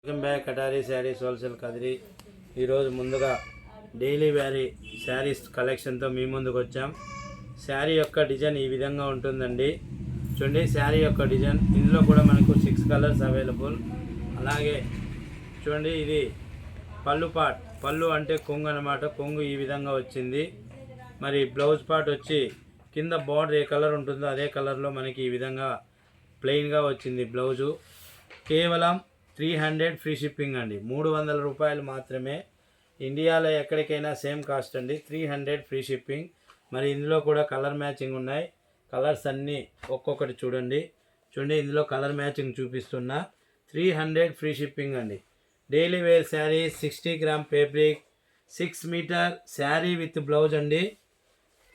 Welcome back కటారీ saris wholesale Kadiri. ఈరోజు ముందుగా daily vary saris కలెక్షన్తో మీ ముందుకు వచ్చాం. శారీ యొక్క డిజైన్ ఈ విధంగా ఉంటుందండి. చూడండి శారీ యొక్క డిజైన్. ఇందులో కూడా మనకు 6 కలర్స్ అవైలబుల్. అలాగే చూడండి ఇది పళ్ళు పార్ట్. పళ్ళు అంటే కొంగు అన్నమాట. కొంగు ఈ విధంగా వచ్చింది. మరి బ్లౌజ్ పార్ట్ వచ్చి కింద బార్డర్ ఏ కలర్ ఉంటుందో అదే కలర్లో మనకి ఈ విధంగా ప్లెయిన్గా వచ్చింది బ్లౌజు. కేవలం 300 ఫ్రీ షిప్పింగ్ అండి. 300 రూపాయలు మాత్రమే. ఇండియాలో ఎక్కడికైనా సేమ్ కాస్ట్ అండి. 300 ఫ్రీ షిప్పింగ్. మరి ఇందులో కూడా కలర్ మ్యాచింగ్ ఉన్నాయి. కలర్స్ అన్నీ ఒక్కొక్కటి చూడండి. ఇందులో కలర్ మ్యాచింగ్ చూపిస్తున్నా. 300 ఫ్రీ షిప్పింగ్ అండి. Daily wear sari 60 gram fabric 6 metre sari with blouse అండి.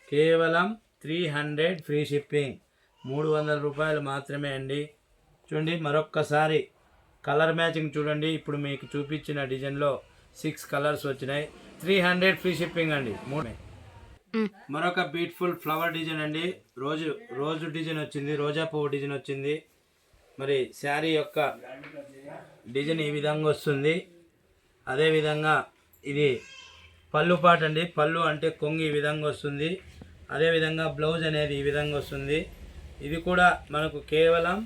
కేవలం 300 ఫ్రీ షిప్పింగ్. 300 రూపాయలు మాత్రమే అండి. చూడండి మరొక్కసారి కలర్ మ్యాచింగ్ చూడండి. ఇప్పుడు మీకు చూపించిన డిజైన్లో 6 కలర్స్ వచ్చినాయి. 300 ఫ్రీ షిప్పింగ్ అండి. మరొక బ్యూటిఫుల్ ఫ్లవర్ డిజైన్ అండి. రోజు డిజైన్ వచ్చింది. రోజా పువ్వు డిజైన్ వచ్చింది. మరి శారీ యొక్క డిజైన్ ఈ విధంగా వస్తుంది. అదేవిధంగా ఇది పళ్ళు పాట అండి. పళ్ళు అంటే కొంగు ఈ విధంగా వస్తుంది. అదేవిధంగా బ్లౌజ్ అనేది ఈ విధంగా వస్తుంది. ఇది కూడా మనకు కేవలం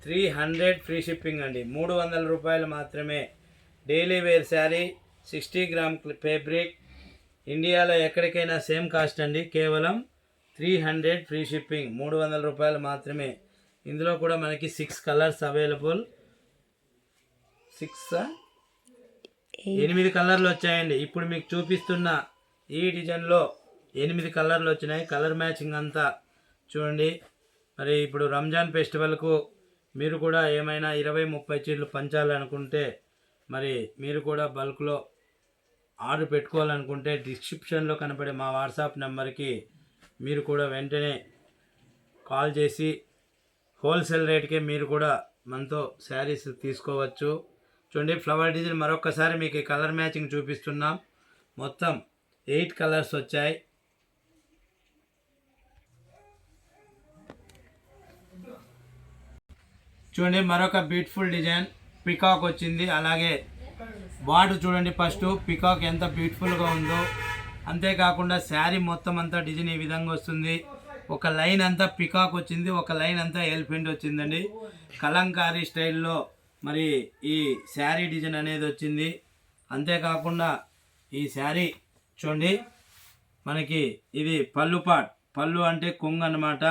300 ఫ్రీ షిప్పింగ్ అండి. 300 రూపాయలు మాత్రమే. Daily wear sari 60 gram fabric. ఇండియాలో ఎక్కడికైనా సేమ్ కాస్ట్ అండి. కేవలం 300 ఫ్రీ షిప్పింగ్. 300 రూపాయలు మాత్రమే. ఇందులో కూడా మనకి 6 కలర్స్ అవైలబుల్. 8 కలర్లు వచ్చాయండి. ఇప్పుడు మీకు చూపిస్తున్న ఈ డిజైన్లో 8 కలర్లు వచ్చినాయి. కలర్ మ్యాచింగ్ అంతా చూడండి. మరి ఇప్పుడు రంజాన్ ఫెస్టివల్కు మీరు కూడా ఏమైనా 20-30 చీరలు పంచాలనుకుంటే మరి మీరు కూడా బల్క్లో ఆర్డర్ పెట్టుకోవాలనుకుంటే డిస్క్రిప్షన్లో కనపడే మా వాట్సాప్ నెంబర్కి మీరు కూడా వెంటనే కాల్ చేసి హోల్సేల్ రేట్కే మీరు కూడా మనతో శారీస్ తీసుకోవచ్చు. చూడండి ఫ్లవర్ డిజైన్ మరొకసారి మీకు కలర్ మ్యాచింగ్ చూపిస్తున్నాం. మొత్తం 8 కలర్స్ వచ్చాయి. చూడండి మరొక బ్యూటిఫుల్ డిజైన్ పికాక్ వచ్చింది. అలాగే బార్డర్ చూడండి. ఫస్ట్ పికాక్ ఎంత బ్యూటిఫుల్గా ఉందో. అంతేకాకుండా శారీ మొత్తం అంతా డిజైన్ ఈ విధంగా వస్తుంది. ఒక లైన్ అంతా పికాక్ వచ్చింది. ఒక లైన్ అంతా ఎలిఫెంట్ వచ్చిందండి. కలంకారీ స్టైల్లో మరి ఈ శారీ డిజైన్ అనేది వచ్చింది. అంతేకాకుండా ఈ శారీ చూడండి మనకి ఇది పళ్ళు పార్ట్. పళ్ళు అంటే కొంగు అన్నమాట.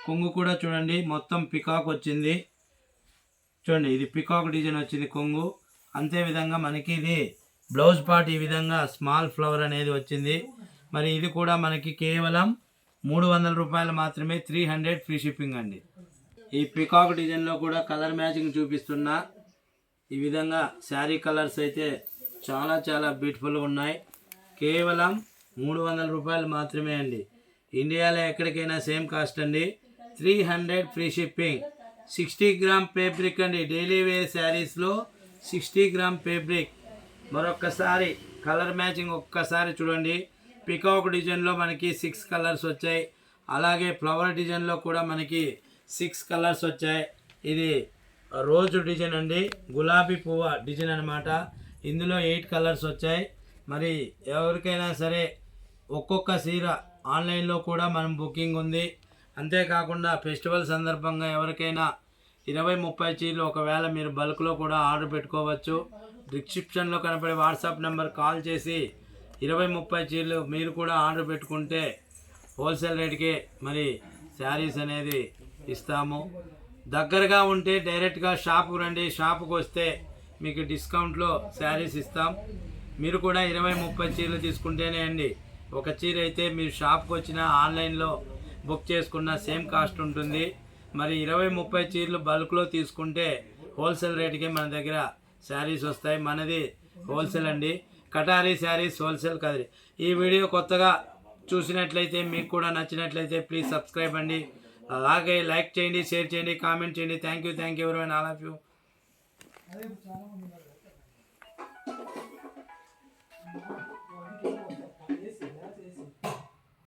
కొంగు కూడా చూడండి మొత్తం పికాక్ వచ్చింది. చూడండి ఇది పికాక్ డిజైన్ వచ్చింది కొంగు. అంతేవిధంగా మనకి ఇది బ్లౌజ్ పార్ట్ ఈ విధంగా స్మాల్ ఫ్లవర్ అనేది వచ్చింది. మరి ఇది కూడా మనకి కేవలం 300 రూపాయలు మాత్రమే. 300 ఫ్రీ షిప్పింగ్ అండి. ఈ పికాక్ డిజైన్లో కూడా కలర్ మ్యాచింగ్ చూపిస్తున్నా. ఈ విధంగా శారీ కలర్స్ అయితే చాలా చాలా బ్యూటిఫుల్గా ఉన్నాయి. కేవలం 300 రూపాయలు మాత్రమే అండి. ఇండియాలో ఎక్కడికైనా సేమ్ కాస్ట్ అండి. 300 ఫ్రీ షిప్పింగ్. 60 గ్రామ్ ఫ్యాబ్రిక్ అండి. డైలీ వేర్ శారీస్లో 60 గ్రామ్ ఫ్యాబ్రిక్. మరొక్కసారి కలర్ మ్యాచింగ్ ఒక్కసారి చూడండి. పికాక్ డిజైన్లో మనకి 6 కలర్స్ వచ్చాయి. అలాగే ఫ్లవర్ డిజైన్లో కూడా మనకి 6 కలర్స్ వచ్చాయి. ఇది రోజు డిజైన్ అండి. గులాబీ పువ్వు డిజైన్ అనమాట. ఇందులో 8 కలర్స్ వచ్చాయి. మరి ఎవరికైనా సరే ఒక్కొక్క చీర ఆన్లైన్లో కూడా మనం బుకింగ్ ఉంది. అంతేకాకుండా ఫెస్టివల్ సందర్భంగా ఎవరికైనా 20-30 చీరలు ఒకవేళ మీరు బల్క్లో కూడా ఆర్డర్ పెట్టుకోవచ్చు. డిస్క్రిప్షన్లో కనపడే వాట్సాప్ నెంబర్ కాల్ చేసి 20-30 చీరలు మీరు కూడా ఆర్డర్ పెట్టుకుంటే హోల్సేల్ రేట్కే మరి శారీస్ అనేది ఇస్తాము. దగ్గరగా ఉంటే డైరెక్ట్గా షాపుకు రండి. షాపుకు వస్తే మీకు డిస్కౌంట్లో శారీస్ ఇస్తాం. మీరు కూడా 20-30 చీరలు తీసుకుంటేనే అండి. ఒక చీర అయితే మీరు షాప్కి వచ్చినా ఆన్లైన్లో బుక్ చేసుకున్న సేమ్ కాస్ట్ ఉంటుంది. మరి 20-30 చీరలు బల్క్లో తీసుకుంటే హోల్సేల్ రేటుకే మన దగ్గర శారీస్ వస్తాయి. మనది హోల్సేల్ అండి. కటారీ శారీస్ హోల్సేల్ కదిరి. ఈ వీడియో కొత్తగా చూసినట్లయితే మీకు కూడా నచ్చినట్లయితే ప్లీజ్ సబ్స్క్రైబ్ అండి. అలాగే లైక్ చేయండి, షేర్ చేయండి, కామెంట్ చేయండి. Thank you everyone, all of you.